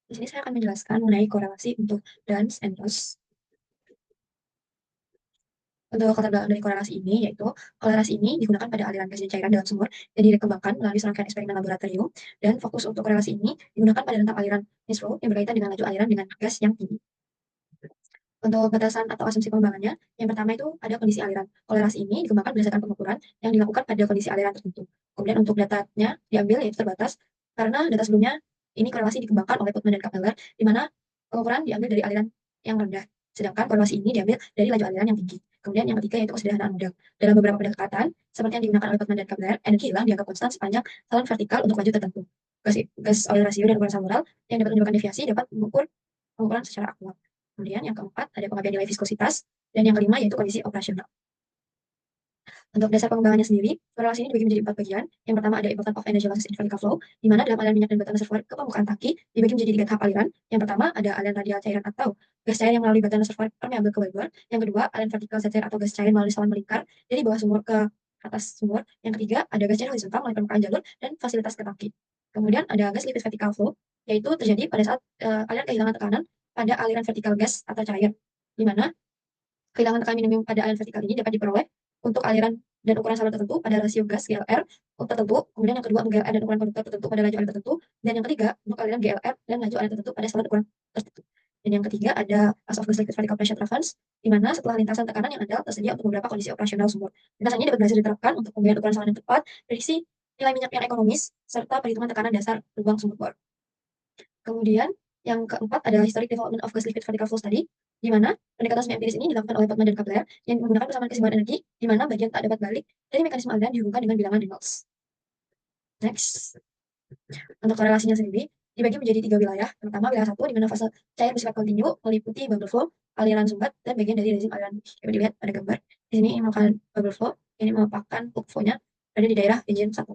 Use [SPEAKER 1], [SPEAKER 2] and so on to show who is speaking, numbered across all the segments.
[SPEAKER 1] Di sini saya akan menjelaskan mengenai korelasi untuk Dance and Loss. Untuk latar belakang dari korelasi ini, yaitu korelasi ini digunakan pada aliran gas dan cairan dalam sumur yang dikembangkan melalui serangkaian eksperimen laboratorium, dan fokus untuk korelasi ini digunakan pada rentang aliran mass flow yang berkaitan dengan laju aliran dengan gas yang tinggi. Untuk batasan atau asumsi pengembangannya, yang pertama itu ada kondisi aliran. Korelasi ini dikembangkan berdasarkan pengukuran yang dilakukan pada kondisi aliran tertentu. Kemudian untuk datanya diambil yaitu terbatas, karena data sebelumnya ini korelasi dikembangkan oleh Putman dan Kappeler, di mana pengukuran diambil dari aliran yang rendah, sedangkan korelasi ini diambil dari laju aliran yang tinggi. Kemudian yang ketiga yaitu kesederhanaan model. Dalam beberapa pendekatan, seperti yang digunakan oleh Putman dan Kappeler, energi hilang dianggap konstan sepanjang saluran vertikal untuk laju tertentu. Gas oil ratio dan ukuran salural yang dapat menyebabkan deviasi dapat mengukur pengukuran secara akurat. Kemudian yang keempat ada pengabian nilai viskositas, dan yang kelima yaitu kondisi operasional. Untuk dasar pengembangannya sendiri, korelasi ini dibagi menjadi 4 bagian. Yang pertama ada important of energy losses in vertical flow, di mana dalam aliran minyak dan batuan reservoir ke permukaan tangki dibagi menjadi 3 tahap aliran. Yang pertama ada aliran radial cairan atau gas cair yang melalui batuan reservoir permeabel ke wellbore. Yang kedua aliran vertikal zat cair atau gas cair melalui saluran melingkar dari bawah sumur ke atas sumur. Yang ketiga ada gas cair horizontal melalui permukaan jalur dan fasilitas ke tangki. Kemudian ada gas liquid vertical flow, yaitu terjadi pada saat aliran kehilangan tekanan pada aliran vertikal gas atau cair, di mana kehilangan tekanan minimum pada aliran vertikal ini dapat diperoleh untuk aliran dan ukuran saluran tertentu pada rasio gas GLR tertentu. Kemudian yang kedua, GLR dan ukuran konduktor tertentu pada laju aliran tertentu. Dan yang ketiga, untuk aliran GLR dan laju aliran tertentu pada saluran ukuran tertentu. Dan yang ketiga ada as of gas liquid vertical pressure reference, di mana setelah lintasan tekanan yang andal tersedia untuk beberapa kondisi operasional sumur. Lintasan ini dapat berhasil diterapkan untuk pemilihan ukuran saluran yang tepat, prediksi nilai minyak yang ekonomis, serta perhitungan tekanan dasar lubang sumur bor. Kemudian yang keempat adalah historic development of gas liquid vertical flow study, di mana pendekatan semi empiris ini dilakukan oleh Putman dan Kapler yang menggunakan persamaan keseimbangan energi, di mana bagian tak dapat balik dari mekanisme aliran dihubungkan dengan bilangan Reynolds. Next, untuk korelasinya sendiri dibagi menjadi 3 wilayah. Pertama, wilayah 1 di mana fase cair bersifat kontinu meliputi bubble flow, aliran sumbat, dan bagian dari rezim aliran. Dapat dilihat pada gambar. Di sini ini merupakan bubble flow, ini merupakan hook flow-nya ada di daerah engine 1.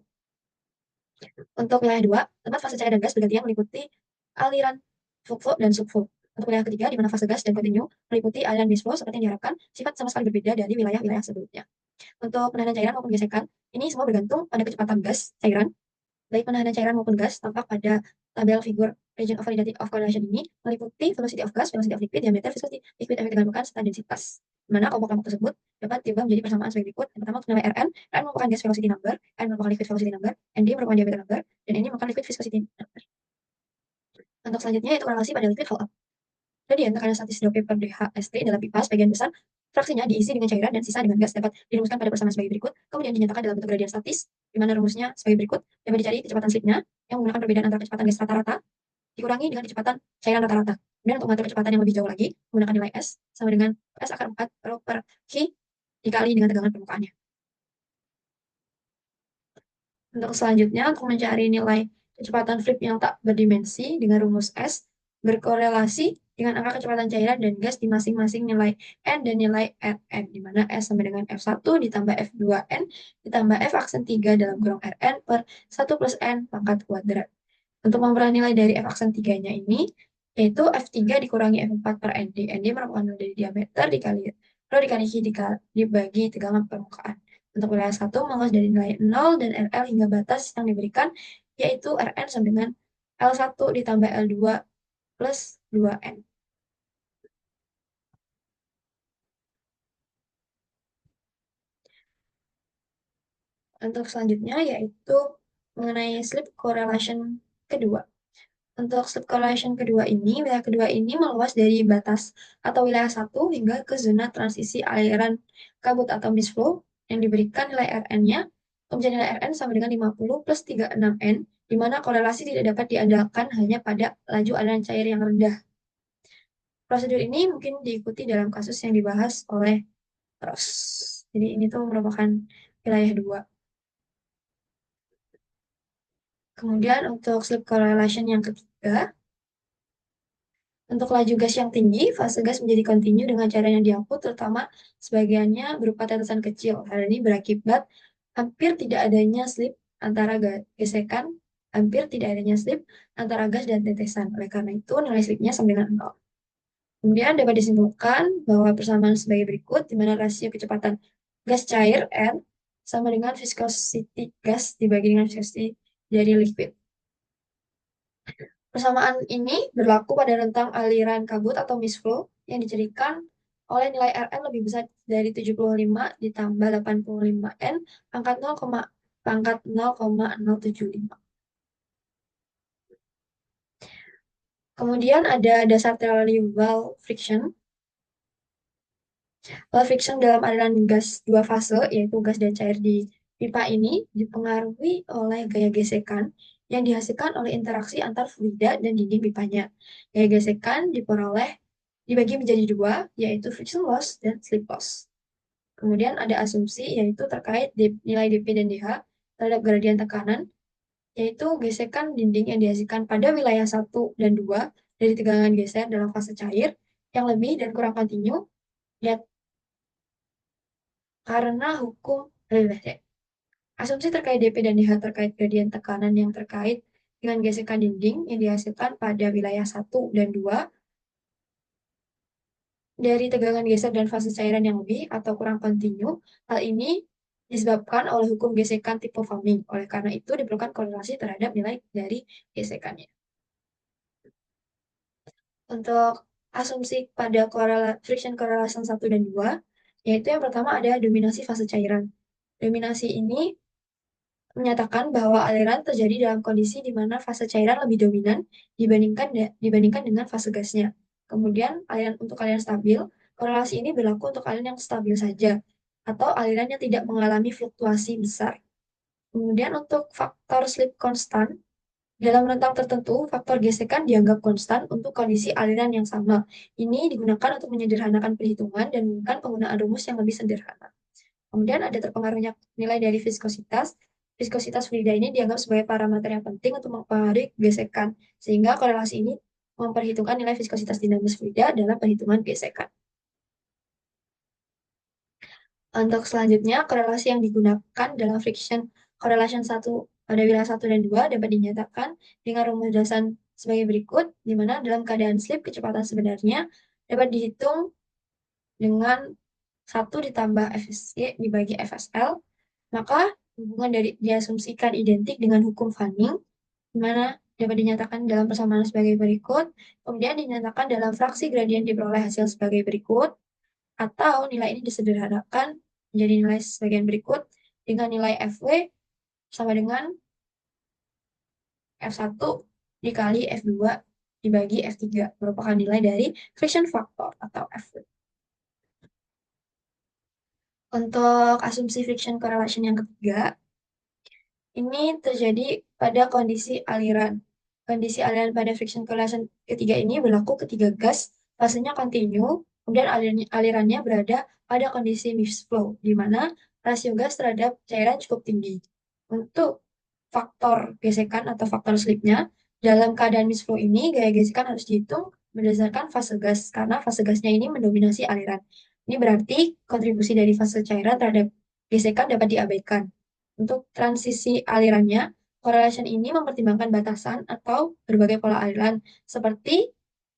[SPEAKER 1] Untuk wilayah 2, tempat fase cair dan gas bergantian meliputi aliran flow dan subflow. Untuk wilayah ketiga, di mana fase gas dan kontinu meliputi aliran base flow seperti yang diharapkan, sifat sama sekali berbeda dari wilayah-wilayah sebelumnya. Untuk penahanan cairan maupun gesekan, ini semua bergantung pada kecepatan gas cairan. Baik penahanan cairan maupun gas tampak pada tabel figur region of validity of correlation ini meliputi velocity of gas, velocity of liquid, diameter, viscosity, liquid efek tegangan, serta densitas. Di mana kelompok-kelompok tersebut dapat diubah menjadi persamaan sebagai berikut. Yang pertama untuk nilai Rn, Rn merupakan gas velocity number, N merupakan liquid velocity number, Nd merupakan diameter number, dan ini merupakan liquid viscosity number. Untuk selanjutnya yaitu korelasi pada liquid hold up. Gradient tekanan statis dop per dHst dalam pipa sebagian besar fraksinya diisi dengan cairan dan sisa dengan gas dapat dirumuskan pada persamaan sebagai berikut, kemudian dinyatakan dalam bentuk gradient statis, di mana rumusnya sebagai berikut. Dapat dicari kecepatan slipnya yang menggunakan perbedaan antara kecepatan gas rata-rata dikurangi dengan kecepatan cairan rata-rata. Kemudian untuk mengatur kecepatan yang lebih jauh lagi, menggunakan nilai S sama dengan S akar 4 rho per Q dikali dengan tegangan permukaannya. Untuk selanjutnya, untuk mencari nilai kecepatan flip yang tak berdimensi dengan rumus S berkorelasi dengan angka kecepatan cairan dan gas di masing-masing nilai N dan nilai Rn, di mana S sama dengan F1 ditambah F2N ditambah F aksen 3 dalam kurung Rn per 1 plus N pangkat kuadrat. Untuk memperoleh nilai dari F aksen 3-nya ini, yaitu F3 dikurangi F4 per ND. ND merupakan nilai dari diameter dikali rho dikali Q dibagi tegangan permukaan. Untuk wilayah 1 meluas dari nilai 0 dan RL hingga batas yang diberikan, yaitu Rn sama dengan L1 ditambah L2 plus 2N. Untuk selanjutnya yaitu mengenai slip correlation kedua. Untuk slip correlation kedua ini, wilayah kedua ini meluas dari batas atau wilayah 1 hingga ke zona transisi aliran kabut atau mist flow yang diberikan nilai Rn-nya. Kemudian nilai Rn sama dengan 50 plus 36N, di mana korelasi tidak dapat diandalkan hanya pada laju aliran cair yang rendah. Prosedur ini mungkin diikuti dalam kasus yang dibahas oleh Ross. Jadi ini tuh merupakan wilayah 2. Kemudian untuk slip correlation yang ketiga, untuk laju gas yang tinggi, fase gas menjadi kontinu dengan cairan yang diangkut, terutama sebagiannya berupa tetesan kecil. Hal ini berakibat hampir tidak adanya slip antara gesekan, hampir tidak adanya slip antara gas dan tetesan. Oleh karena itu, nilai slipnya sama dengan 0. Kemudian dapat disimpulkan bahwa persamaan sebagai berikut, di mana rasio kecepatan gas cair R sama dengan viscosity gas dibagi dengan viscosity dari liquid. Persamaan ini berlaku pada rentang aliran kabut atau mist flow yang dijadikan oleh nilai Rn lebih besar dari 75 ditambah 85 N pangkat 0,075. Kemudian ada dasar teori wall friction. Wall friction dalam aliran gas dua fase, yaitu gas dan cair di pipa ini, dipengaruhi oleh gaya gesekan yang dihasilkan oleh interaksi antar fluida dan dinding pipanya. Gaya gesekan diperoleh dibagi menjadi dua, yaitu friction loss dan slip loss. Kemudian ada asumsi, yaitu terkait nilai dP dan dH terhadap gradien tekanan, yaitu gesekan dinding yang dihasilkan pada wilayah 1 dan 2 dari tegangan geser dalam fase cair yang lebih dan kurang kontinu, ya karena hukum Rayleigh. Asumsi terkait dP dan dH terkait gradien tekanan yang terkait dengan gesekan dinding yang dihasilkan pada wilayah 1 dan 2 dari tegangan geser dan fase cairan yang lebih atau kurang kontinu. Hal ini disebabkan oleh hukum gesekan tipe Fleming. Oleh karena itu, diperlukan korelasi terhadap nilai dari gesekannya. Untuk asumsi pada friction correlation 1 dan 2, yaitu yang pertama ada dominasi fase cairan. Dominasi ini menyatakan bahwa aliran terjadi dalam kondisi di mana fase cairan lebih dominan dibandingkan dengan fase gasnya. Kemudian, untuk aliran stabil, korelasi ini berlaku untuk aliran yang stabil saja, atau aliran yang tidak mengalami fluktuasi besar. Kemudian, untuk faktor slip konstan, dalam rentang tertentu, faktor gesekan dianggap konstan untuk kondisi aliran yang sama. Ini digunakan untuk menyederhanakan perhitungan dan menggunakan penggunaan rumus yang lebih sederhana. Kemudian ada terpengaruhnya nilai dari viskositas. Viskositas fluida ini dianggap sebagai parameter yang penting untuk mempengaruhi gesekan, sehingga korelasi ini memperhitungkan nilai viskositas dinamis fluida dalam perhitungan gesekan. Untuk selanjutnya, korelasi yang digunakan dalam friction correlation 1 pada wilayah 1 dan 2 dapat dinyatakan dengan rumus dasar sebagai berikut, di mana dalam keadaan slip kecepatan sebenarnya dapat dihitung dengan 1 ditambah Fsc dibagi Fsl, maka hubungan dari diasumsikan identik dengan hukum Fanning, di mana dapat dinyatakan dalam persamaan sebagai berikut, kemudian dinyatakan dalam fraksi gradien diperoleh hasil sebagai berikut, atau nilai ini disederhanakan menjadi nilai sebagian berikut dengan nilai Fw sama dengan F1 dikali F2 dibagi F3, merupakan nilai dari friction factor atau Fw. Untuk asumsi friction correlation yang ketiga, ini terjadi pada kondisi aliran. Kondisi aliran pada friction correlation ketiga ini berlaku ketika gas fasenya kontinu, kemudian alirannya berada pada kondisi mixed flow, di mana rasio gas terhadap cairan cukup tinggi. Untuk faktor gesekan atau faktor slipnya, dalam keadaan mixed flow ini, gaya gesekan harus dihitung berdasarkan fase gas, karena fase gasnya ini mendominasi aliran. Ini berarti kontribusi dari fase cairan terhadap gesekan dapat diabaikan. Untuk transisi alirannya, correlation ini mempertimbangkan batasan atau berbagai pola aliran, seperti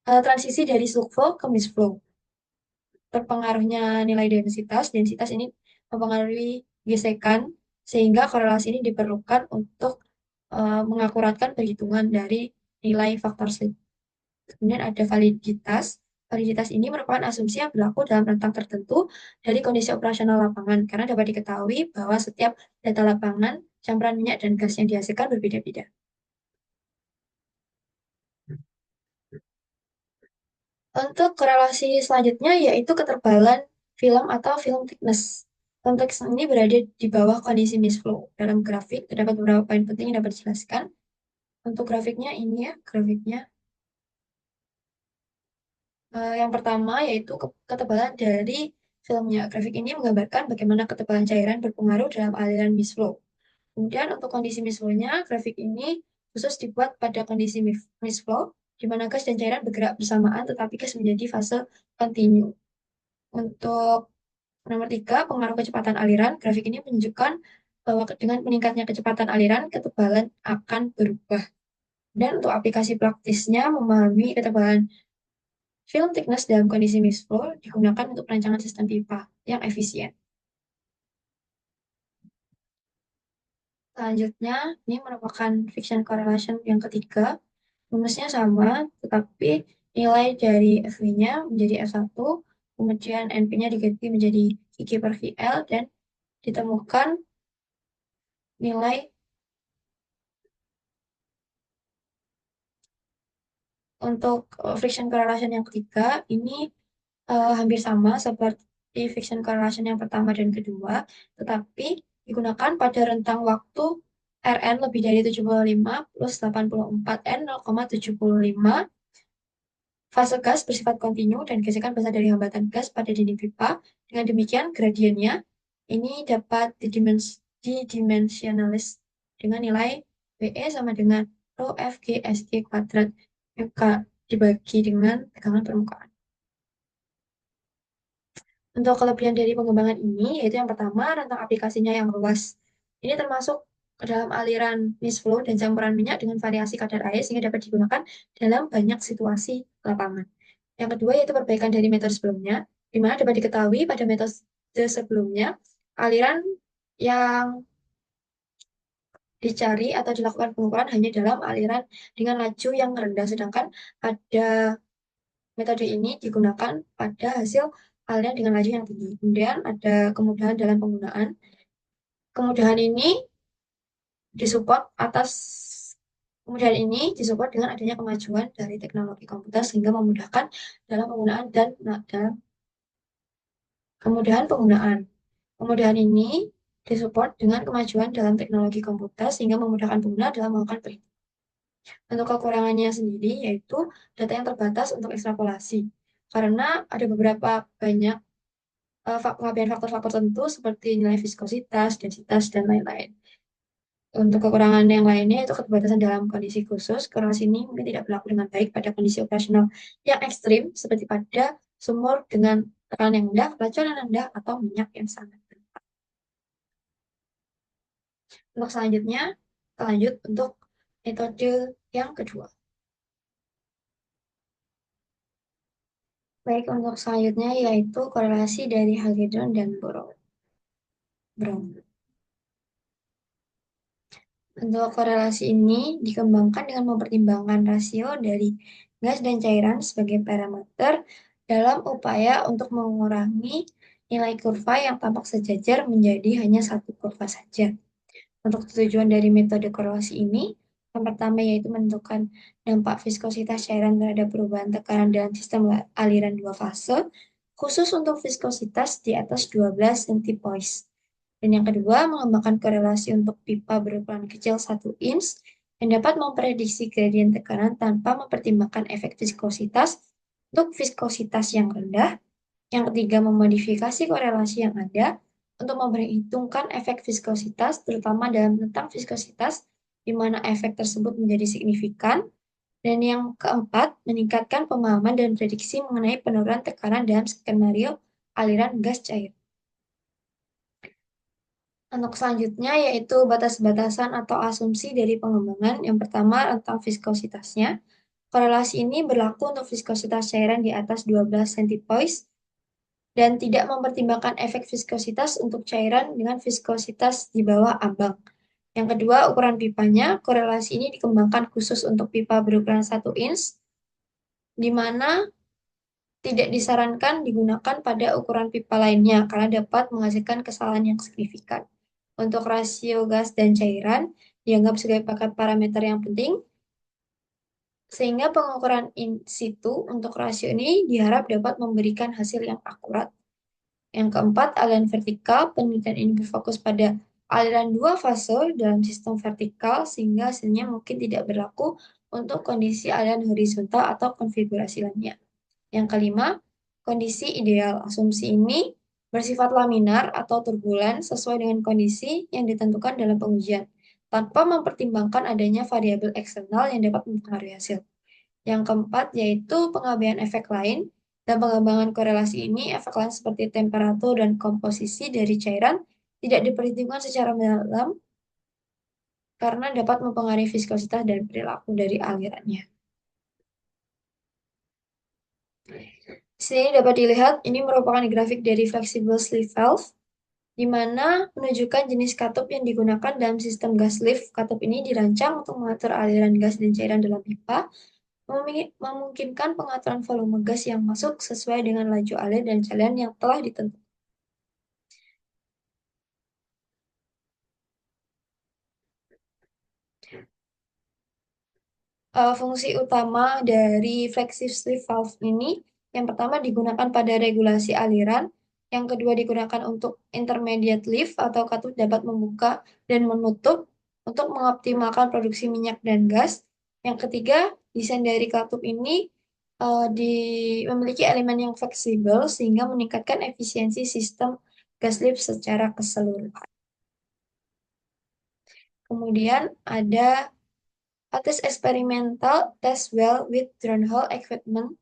[SPEAKER 1] transisi dari slug flow ke mist flow. Terpengaruhnya nilai densitas, densitas ini mempengaruhi gesekan, sehingga korelasi ini diperlukan untuk mengakuratkan perhitungan dari nilai faktor slip. Kemudian ada validitas. Validitas ini merupakan asumsi yang berlaku dalam rentang tertentu dari kondisi operasional lapangan, karena dapat diketahui bahwa setiap data lapangan, campuran minyak dan gas yang dihasilkan berbeda-beda. Untuk korelasi selanjutnya yaitu ketebalan film atau film thickness. Film thickness ini berada di bawah kondisi misflow. Dalam grafik terdapat beberapa poin penting yang dapat dijelaskan. Untuk grafiknya ini ya, grafiknya. Yang pertama yaitu ketebalan dari filmnya. Grafik ini menggambarkan bagaimana ketebalan cairan berpengaruh dalam aliran misflow. Kemudian untuk kondisi misflow-nya, grafik ini khusus dibuat pada kondisi misflow, di mana gas dan cairan bergerak bersamaan, tetapi gas menjadi fase kontinu. Untuk nomor 3, pengaruh kecepatan aliran. Grafik ini menunjukkan bahwa dengan meningkatnya kecepatan aliran, ketebalan akan berubah. Dan untuk aplikasi praktisnya, memahami ketebalan film thickness dalam kondisi mixed flow digunakan untuk perancangan sistem pipa yang efisien. Selanjutnya, ini merupakan friction correlation yang ketiga, rumusnya sama, tetapi nilai dari FV-nya menjadi F1, kemudian NP-nya diganti menjadi QQ per VL, dan ditemukan nilai untuk friction correlation yang ketiga. Ini hampir sama seperti friction correlation yang pertama dan kedua, tetapi digunakan pada rentang waktu Rn lebih dari 75 plus 84 N 0,75. Fase gas bersifat kontinu dan gesekan berasal dari hambatan gas pada dinding pipa. Dengan demikian, gradiennya ini dapat didimensionalis dengan nilai WE sama dengan rho FG SG kuadrat MK dibagi dengan tegangan permukaan. Untuk kelebihan dari pengembangan ini, yaitu yang pertama, rentang aplikasinya yang luas. Ini termasuk ke dalam aliran mist flow dan campuran minyak dengan variasi kadar air sehingga dapat digunakan dalam banyak situasi lapangan. Yang kedua, yaitu perbaikan dari metode sebelumnya, di mana dapat diketahui pada metode sebelumnya, aliran yang dicari atau dilakukan pengukuran hanya dalam aliran dengan laju yang rendah, sedangkan pada metode ini digunakan pada hasil aliran dengan laju yang tinggi. Kemudian ada kemudahan dalam penggunaan. Kemudahan ini disupport atas Kemudahan ini disupport dengan adanya kemajuan dari teknologi komputer sehingga memudahkan dalam penggunaan dan dalam kemudahan penggunaan. Kemudahan ini disupport dengan kemajuan dalam teknologi komputer sehingga memudahkan pengguna dalam melakukan perhitungan. Untuk kekurangannya sendiri yaitu data yang terbatas untuk ekstrapolasi. Karena ada beberapa banyak pengambilan faktor-faktor tertentu seperti nilai viskositas, densitas, dan lain-lain. Untuk kekurangan yang lainnya itu keterbatasan dalam kondisi khusus. Korelasi ini mungkin tidak berlaku dengan baik pada kondisi operasional yang ekstrim seperti pada sumur dengan tekanan yang rendah, keracunan yang rendah, atau minyak yang sangat rendah. Untuk selanjutnya, kita lanjut untuk metode yang kedua. Baik, untuk selanjutnya yaitu korelasi dari halogen dan boron. Untuk korelasi ini dikembangkan dengan mempertimbangkan rasio dari gas dan cairan sebagai parameter dalam upaya untuk mengurangi nilai kurva yang tampak sejajar menjadi hanya satu kurva saja. Untuk tujuan dari metode korelasi ini, yang pertama yaitu menentukan dampak viskositas cairan terhadap perubahan tekanan dalam sistem aliran dua fase, khusus untuk viskositas di atas 12 centipoise. Dan yang kedua, mengembangkan korelasi untuk pipa berukuran kecil 1 inch yang dapat memprediksi gradien tekanan tanpa mempertimbangkan efek viskositas untuk viskositas yang rendah. Yang ketiga, memodifikasi korelasi yang ada untuk memperhitungkan efek viskositas, terutama dalam tentang viskositas, di mana efek tersebut menjadi signifikan. Dan yang keempat, meningkatkan pemahaman dan prediksi mengenai penurunan tekanan dalam skenario aliran gas cair. Untuk selanjutnya yaitu batas-batasan atau asumsi dari pengembangan. Yang pertama tentang viskositasnya. Korelasi ini berlaku untuk viskositas cairan di atas 12 centipoise dan tidak mempertimbangkan efek viskositas untuk cairan dengan viskositas di bawah ambang. Yang kedua, ukuran pipanya. Korelasi ini dikembangkan khusus untuk pipa berukuran 1 inch, di mana tidak disarankan digunakan pada ukuran pipa lainnya karena dapat menghasilkan kesalahan yang signifikan. Untuk rasio gas dan cairan dianggap sebagai parameter yang penting, sehingga pengukuran in situ untuk rasio ini diharap dapat memberikan hasil yang akurat. Yang keempat, aliran vertikal. Penelitian ini berfokus pada aliran dua fase dalam sistem vertikal sehingga hasilnya mungkin tidak berlaku untuk kondisi aliran horizontal atau konfigurasi lainnya. Yang kelima, kondisi ideal. Asumsi ini bersifat laminar atau turbulen sesuai dengan kondisi yang ditentukan dalam pengujian, tanpa mempertimbangkan adanya variabel eksternal yang dapat mempengaruhi hasil. Yang keempat, yaitu pengabaian efek lain. Dan pengembangan korelasi ini, efek lain seperti temperatur dan komposisi dari cairan tidak diperhitungkan secara mendalam karena dapat mempengaruhi viskositas dan perilaku dari alirannya. Di sini dapat dilihat, ini merupakan grafik dari flexible sleeve valve. di mana menunjukkan jenis katup yang digunakan dalam sistem gas lift. Katup ini dirancang untuk mengatur aliran gas dan cairan dalam pipa, memungkinkan pengaturan volume gas yang masuk sesuai dengan laju alir dan cairan yang telah ditentukan. Fungsi utama dari flexi sleeve valve ini, yang pertama digunakan pada regulasi aliran, yang kedua digunakan untuk intermediate lift atau katup dapat membuka dan menutup untuk mengoptimalkan produksi minyak dan gas. Yang ketiga, desain dari katup ini memiliki elemen yang fleksibel sehingga meningkatkan efisiensi sistem gas lift secara keseluruhan. Kemudian ada tes eksperimental test well with downhole equipment,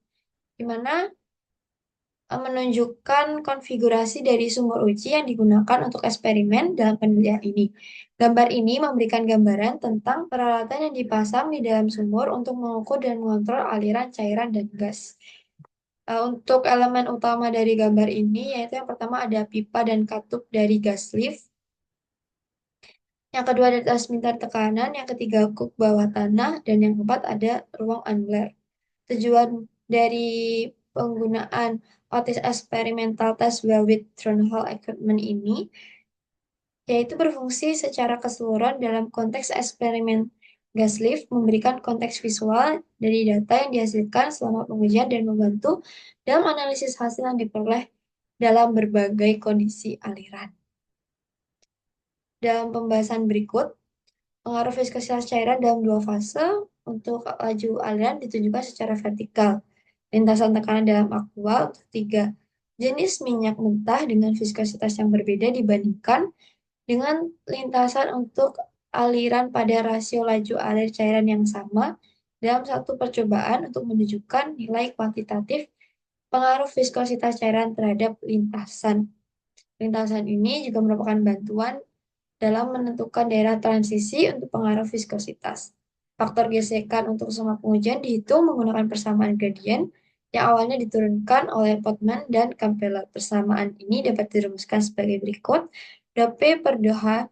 [SPEAKER 1] di mana menunjukkan konfigurasi dari sumber uji yang digunakan untuk eksperimen dalam penelitian ini. Gambar ini memberikan gambaran tentang peralatan yang dipasang di dalam sumur untuk mengukur dan mengontrol aliran cairan dan gas. Untuk elemen utama dari gambar ini, yaitu yang pertama ada pipa dan katup dari gas lift, yang kedua ada transmitter tekanan, yang ketiga kuk bawah tanah, dan yang keempat ada ruang anuler. Tujuan dari penggunaan otis eksperimental test well with downhole equipment ini yaitu berfungsi secara keseluruhan dalam konteks eksperimen gas lift, memberikan konteks visual dari data yang dihasilkan selama pengujian dan membantu dalam analisis hasil yang diperoleh dalam berbagai kondisi aliran. Dalam pembahasan berikut, pengaruh viskositas cairan dalam dua fase untuk laju aliran ditunjukkan secara vertikal. Lintasan tekanan dalam aqua untuk tiga jenis minyak mentah dengan viskositas yang berbeda dibandingkan dengan lintasan untuk aliran pada rasio laju alir cairan yang sama dalam satu percobaan untuk menunjukkan nilai kuantitatif pengaruh viskositas cairan terhadap lintasan. Lintasan ini juga merupakan bantuan dalam menentukan daerah transisi untuk pengaruh viskositas. Faktor gesekan untuk semua pengujian dihitung menggunakan persamaan gradien yang awalnya diturunkan oleh Potman dan Campbell. Persamaan ini dapat dirumuskan sebagai berikut. Dp per dh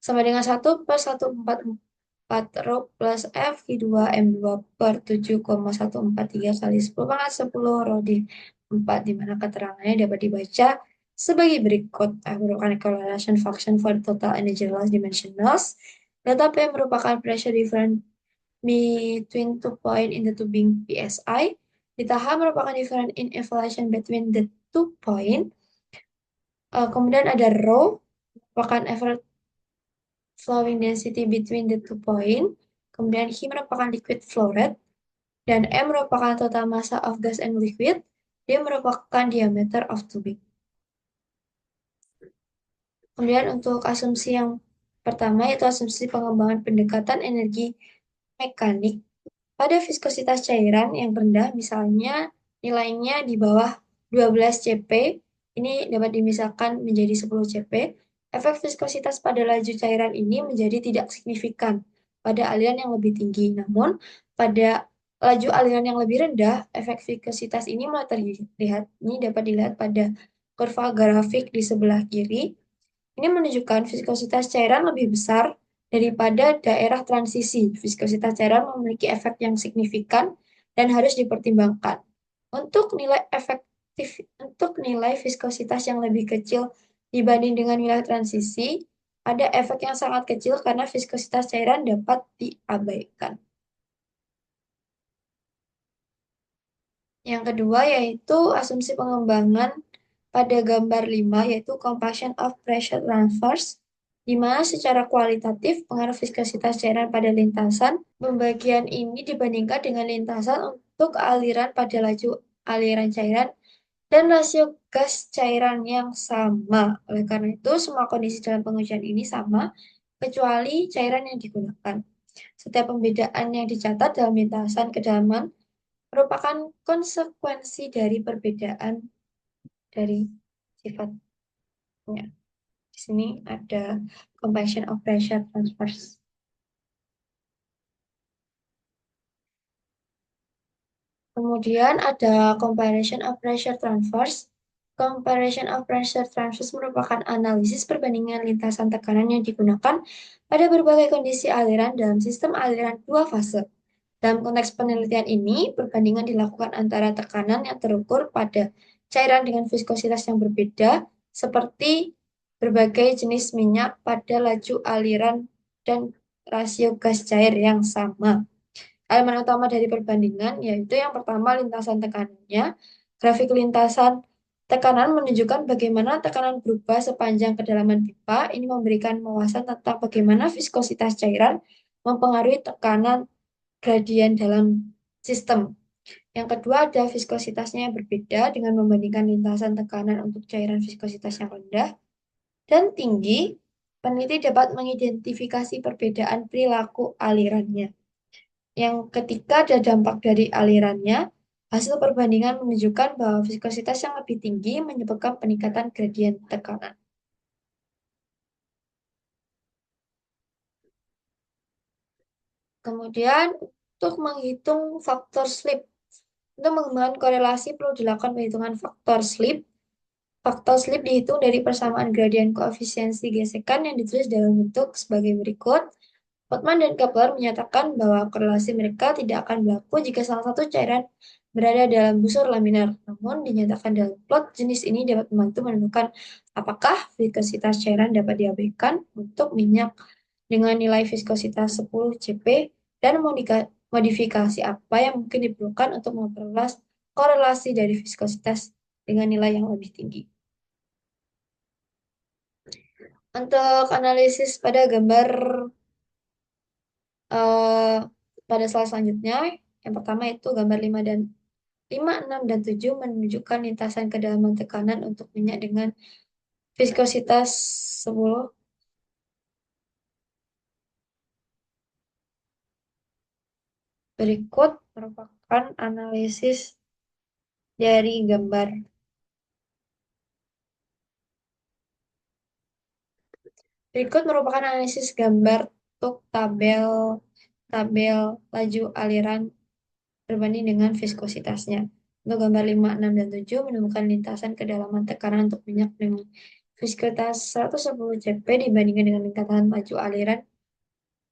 [SPEAKER 1] sama dengan 1/144 rho plus F I2 M2 per 7,143 kali 10 pangkat 10 rho D4, di mana keterangannya dapat dibaca sebagai berikut. Merupakan correlation function for total energy loss dimensionals. Delta P merupakan pressure difference between two point in the tubing PSI. Delta H merupakan difference in evaluation between the two point. Kemudian ada rho merupakan effort flowing density between the two point. Kemudian H merupakan liquid flow rate. Dan M merupakan total massa of gas and liquid. D merupakan diameter of tubing. Kemudian untuk asumsi yang pertama yaitu asumsi pengembangan pendekatan energi mekanik pada viskositas cairan yang rendah, misalnya nilainya di bawah 12 cp, ini dapat dimisalkan menjadi 10 cp. Efek viskositas pada laju cairan ini menjadi tidak signifikan pada aliran yang lebih tinggi. Namun, pada laju aliran yang lebih rendah, efek viskositas ini mulai terlihat. Ini dapat dilihat pada kurva grafik di sebelah kiri. Ini menunjukkan viskositas cairan lebih besar daripada daerah transisi. Viskositas cairan memiliki efek yang signifikan dan harus dipertimbangkan. Untuk nilai viskositas yang lebih kecil dibanding dengan wilayah transisi, ada efek yang sangat kecil karena viskositas cairan dapat diabaikan. Yang kedua yaitu asumsi pengembangan pada gambar 5 yaitu compression of pressure transfers, di mana secara kualitatif pengaruh viskositas cairan pada lintasan pembagian ini dibandingkan dengan lintasan untuk aliran pada laju aliran cairan dan rasio gas cairan yang sama. Oleh karena itu, semua kondisi dalam pengujian ini sama kecuali cairan yang digunakan. Setiap pembedaan yang dicatat dalam lintasan kedalaman merupakan konsekuensi dari perbedaan dari sifatnya. Di sini ada compression of pressure transfers. Kemudian ada comparison of pressure transfers. Comparison of pressure transfers merupakan analisis perbandingan lintasan tekanan yang digunakan pada berbagai kondisi aliran dalam sistem aliran dua fase. Dalam konteks penelitian ini, perbandingan dilakukan antara tekanan yang terukur pada cairan dengan viskositas yang berbeda, seperti berbagai jenis minyak pada laju aliran dan rasio gas cair yang sama. Elemen utama dari perbandingan yaitu yang pertama lintasan tekanannya. Grafik lintasan tekanan menunjukkan bagaimana tekanan berubah sepanjang kedalaman pipa. Ini memberikan wawasan tentang bagaimana viskositas cairan mempengaruhi tekanan gradien dalam sistem. Yang kedua ada viskositasnya yang berbeda dengan membandingkan lintasan tekanan untuk cairan viskositas yang rendah dan tinggi. Peneliti dapat mengidentifikasi perbedaan perilaku alirannya. Yang ketika ada dampak dari alirannya, hasil perbandingan menunjukkan bahwa viskositas yang lebih tinggi menyebabkan peningkatan gradien tekanan. Kemudian, untuk menghitung faktor slip. Untuk mengembangkan korelasi perlu dilakukan perhitungan faktor slip. Faktor slip dihitung dari persamaan gradien koefisiensi gesekan yang ditulis dalam bentuk sebagai berikut. Potman dan Kepler menyatakan bahwa korelasi mereka tidak akan berlaku jika salah satu cairan berada dalam busur laminar. Namun, dinyatakan dalam plot jenis ini dapat membantu menentukan apakah viskositas cairan dapat diabaikan untuk minyak dengan nilai viskositas 10 cp dan modifikasi apa yang mungkin diperlukan untuk memperluas korelasi dari viskositas dengan nilai yang lebih tinggi. Untuk analisis pada gambar eh, pada slide selanjutnya, yang pertama itu gambar 5, 6, dan 7 menunjukkan lintasan kedalaman tekanan untuk minyak dengan viskositas 10. Berikut merupakan analisis dari gambar. Berikut merupakan analisis gambar untuk tabel tabel laju aliran berbanding dengan viskositasnya. Untuk gambar 5, 6, dan 7 menemukan lintasan kedalaman tekanan untuk minyak dengan viskositas 110 cp dibandingkan dengan lintasan laju aliran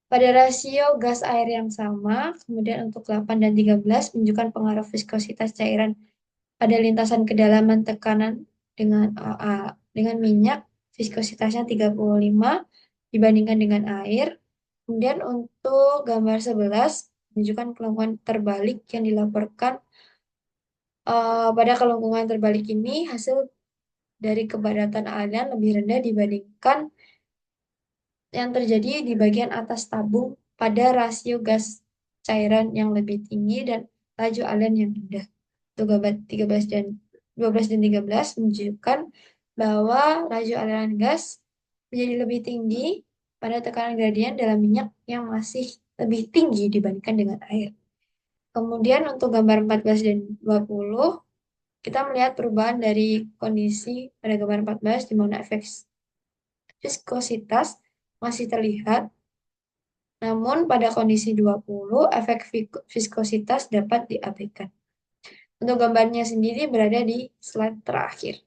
[SPEAKER 1] pada rasio gas air yang sama. Kemudian untuk 8 dan 13 menunjukkan pengaruh viskositas cairan pada lintasan kedalaman tekanan dengan minyak viskositasnya 35 dibandingkan dengan air. Kemudian untuk gambar 11 menunjukkan kelengkungan terbalik yang dilaporkan. Pada kelengkungan terbalik ini hasil dari kepadatan aliran lebih rendah dibandingkan yang terjadi di bagian atas tabung pada rasio gas cairan yang lebih tinggi dan laju aliran yang rendah. Untuk gambar 13 dan 12 dan 13 menunjukkan bahwa laju aliran gas menjadi lebih tinggi pada tekanan gradien dalam minyak yang masih lebih tinggi dibandingkan dengan air. Kemudian untuk gambar 14 dan 20, kita melihat perubahan dari kondisi pada gambar 14 di mana efek viskositas masih terlihat. Namun pada kondisi 20, efek viskositas dapat diabaikan. Untuk gambarnya sendiri berada di slide terakhir.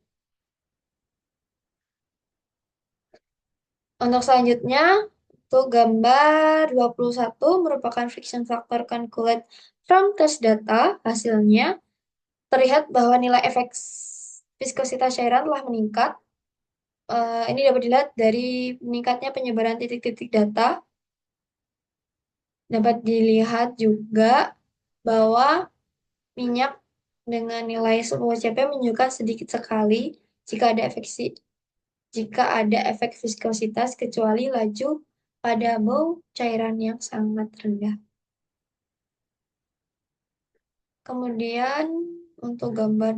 [SPEAKER 1] Untuk selanjutnya, untuk gambar 21 merupakan friction factor calculate from test data. Hasilnya terlihat bahwa nilai efek viskositas cairan telah meningkat. Ini dapat dilihat dari meningkatnya penyebaran titik-titik data. Dapat dilihat juga bahwa minyak dengan nilai 10 cp menunjukkan sedikit sekali jika ada efek viskositas kecuali laju pada bau cairan yang sangat rendah. Kemudian untuk gambar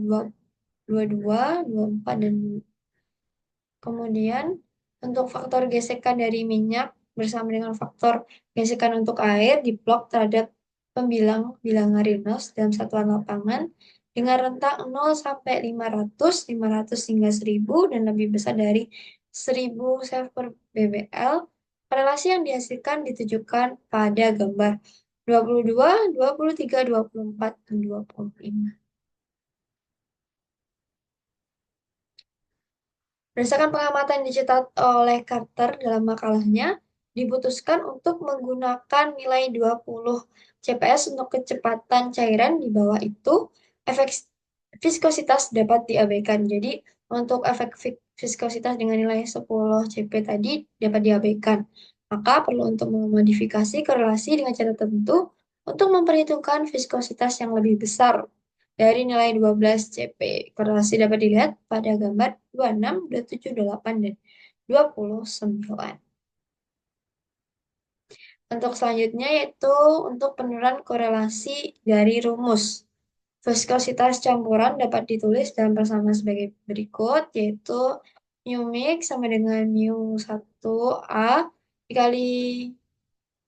[SPEAKER 1] 22, 24, dan kemudian untuk faktor gesekan dari minyak bersama dengan faktor gesekan untuk air diplot terhadap pembilang bilangan Reynolds dalam satuan lapangan dengan rentang 0 sampai 500, 500 hingga 1000 dan lebih besar dari 1000 sel per BBL. Relasi yang dihasilkan ditujukan pada gambar 22, 23, 24, dan 25. Berdasarkan pengamatan yang dicatat oleh Carter dalam makalahnya, diputuskan untuk menggunakan nilai 20 CPS untuk kecepatan cairan di bawah itu, efek viskositas dapat diabaikan. Jadi, untuk efek viskositas dengan nilai 10 CP tadi dapat diabaikan. Maka perlu untuk memodifikasi korelasi dengan cara tertentu untuk memperhitungkan viskositas yang lebih besar dari nilai 12 CP. Korelasi dapat dilihat pada gambar 26, 27, 28, dan 29. Untuk selanjutnya yaitu untuk penurunan korelasi dari rumus. Viskositas campuran dapat ditulis dalam persamaan sebagai berikut, yaitu mu mix sama dengan mu 1A dikali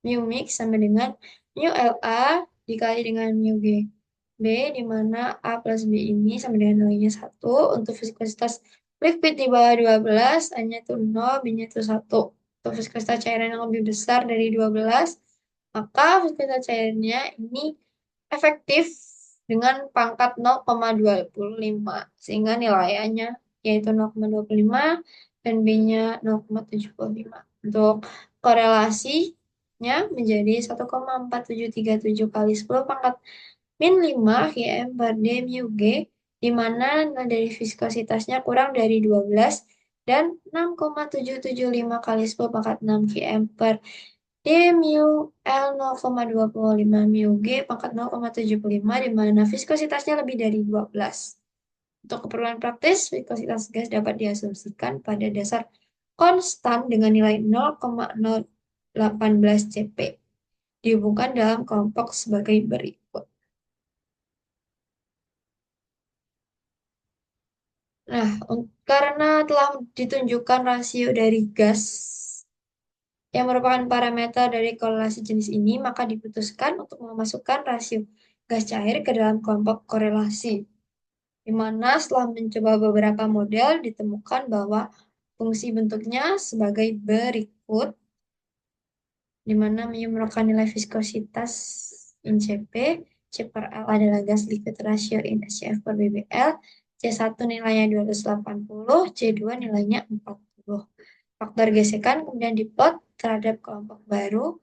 [SPEAKER 1] mu mix sama dengan mu LA dikali dengan mu G. B, di mana A plus B ini sama dengan nilainya 1. Untuk viskositas liquid di bawah 12, A-nya itu 0, B-nya itu 1. Untuk viskositas cairan yang lebih besar dari 12, maka viskositas cairannya ini efektif dengan pangkat 0,25, sehingga nilainya yaitu 0,25 dan B-nya 0,75. Untuk korelasinya menjadi 1,4737 kali 10 pangkat min 5 km per D mu G, di mana nilai dari viskositasnya kurang dari 12 dan 6,775 kali 10 pangkat 6 km per D mu L 0,25 mu G pangkat 0,75, di mana viskositasnya lebih dari 12. Untuk keperluan praktis, viskositas gas dapat diasumsikan pada dasar konstan dengan nilai 0,018 CP. Dihubungkan dalam kelompok sebagai berikut. Nah, karena telah ditunjukkan rasio dari gas yang merupakan parameter dari korelasi jenis ini, maka diputuskan untuk memasukkan rasio gas cair ke dalam kelompok korelasi. Di mana setelah mencoba beberapa model, ditemukan bahwa fungsi bentuknya sebagai berikut, di mana merupakan nilai viskositas in Cp, C per L adalah gas liquid ratio in SCF per BBL, C1 nilainya 280, C2 nilainya 40. Faktor gesekan kemudian diplot terhadap kelompok baru,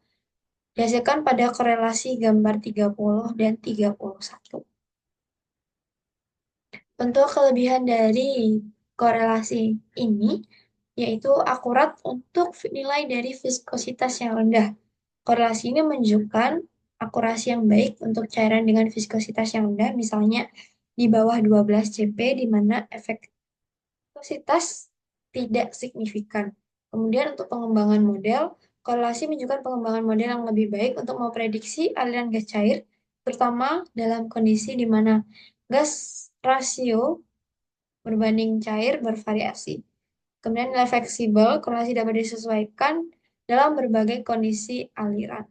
[SPEAKER 1] dihasilkan pada korelasi gambar 30 dan 31. Untuk kelebihan dari korelasi ini, yaitu akurat untuk nilai dari viskositas yang rendah. Korelasi ini menunjukkan akurasi yang baik untuk cairan dengan viskositas yang rendah, misalnya di bawah 12 CP, di mana efek viskositas tidak signifikan. Kemudian untuk pengembangan model, korelasi menunjukkan pengembangan model yang lebih baik untuk memprediksi aliran gas cair, terutama dalam kondisi di mana gas rasio berbanding cair bervariasi. Kemudian nilai fleksibel, korelasi dapat disesuaikan dalam berbagai kondisi aliran.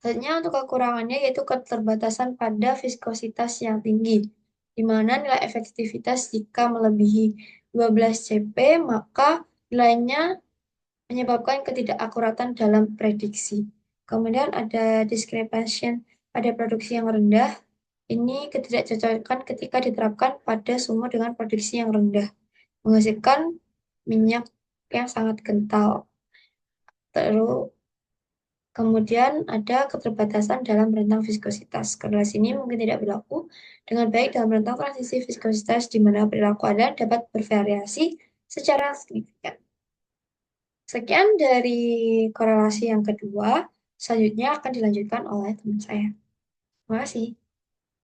[SPEAKER 1] Selanjutnya untuk kekurangannya yaitu keterbatasan pada viskositas yang tinggi, di mana nilai efektivitas jika melebihi 12 CP, maka nilainya menyebabkan ketidakakuratan dalam prediksi. Kemudian ada discrepancy pada produksi yang rendah. Ini ketidakcocokan ketika diterapkan pada sumur dengan produksi yang rendah, menghasilkan minyak yang sangat kental. Terus kemudian ada keterbatasan dalam rentang viskositas. Korelasi ini mungkin tidak berlaku dengan baik dalam rentang transisi viskositas di mana perilaku aliran dapat bervariasi secara signifikan. Sekian dari korelasi yang kedua. Selanjutnya akan dilanjutkan oleh teman saya. Terima kasih.